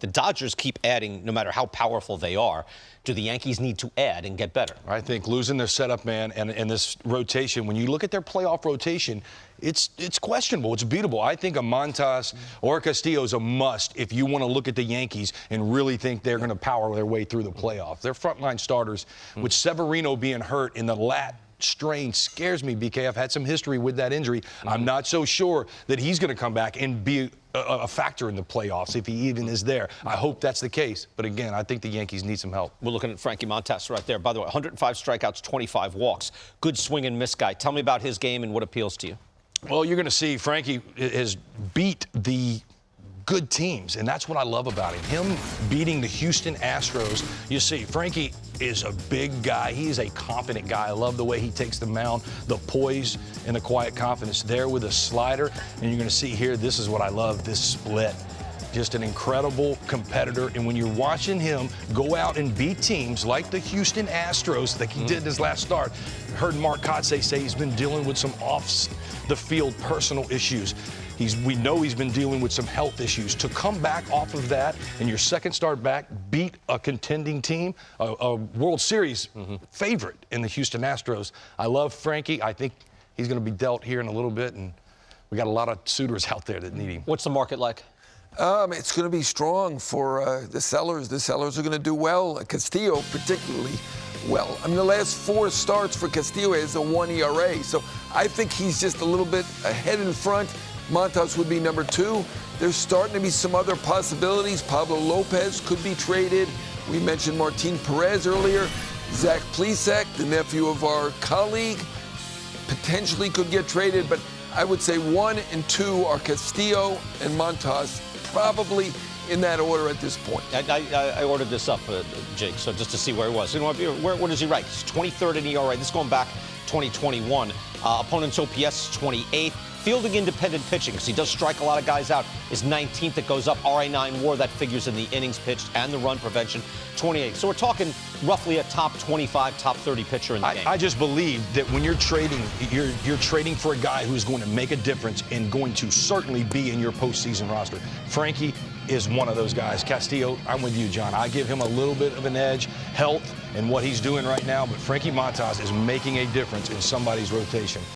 The Dodgers keep adding no matter how powerful they are. Do the Yankees need to add and get better? I think losing their setup man and this rotation, when you look at their playoff rotation, it's questionable. It's beatable. I think a Montas or a Castillo is a must if you want to look at the Yankees and really think they're going to power their way through the playoffs. Their frontline starters, with Severino being hurt in the lat strain, scares me, BK. I've had some history with that injury. I'm not so sure that he's going to come back and be a factor in the playoffs if he even is there. I hope that's the case. But again, I think the Yankees need some help. We're looking at Frankie Montas right there. By the way, 105 strikeouts, 25 walks. Good swing and miss guy. Tell me about his game and what appeals to you. Well, you're going to see Frankie has beat the good teams, and that's what I love about him. Him beating the Houston Astros. You see, Frankie is a big guy. He is a confident guy. I love the way he takes the mound, the poise and the quiet confidence there with a slider. And you're going to see here, this is what I love, this split. Just an incredible competitor. And when you're watching him go out and beat teams like the Houston Astros, like he did his last start, heard Mark Kotsay say he's been dealing with some off-the-field personal issues. We know he's been dealing with some health issues. To come back off of that and your second start back, beat a contending team, a World Series favorite in the Houston Astros. I love Frankie. I think he's going to be dealt here in a little bit, and we got a lot of suitors out there that need him. What's the market like? It's going to be strong for the sellers. The sellers are going to do well. Castillo particularly well. I mean, the last 4 starts for Castillo is a 1 ERA. So I think he's just a little bit ahead in front. Montas would be number 2. There's starting to be some other possibilities. Pablo Lopez could be traded. We mentioned Martin Perez earlier. Zach Plesac, the nephew of our colleague, potentially could get traded. But I would say 1 and 2 are Castillo and Montas, probably in that order at this point. I ordered this up, Jake, so just to see where he was. You know, where does he rank? He's 23rd in ERA. This is going back 2021. Opponent's OPS is 28th. Fielding independent pitching, because he does strike a lot of guys out, is 19th. It goes up. RA9 WAR, that figures in the innings pitched and the run prevention, 28th. So we're talking roughly a top 25, top 30 pitcher in the game. I just believe that when you're trading, you're trading for a guy who's going to make a difference and going to certainly be in your postseason roster. Frankie is one of those guys. Castillo, I'm with you, John. I give him a little bit of an edge, health, and what he's doing right now. But Frankie Montas is making a difference in somebody's rotation.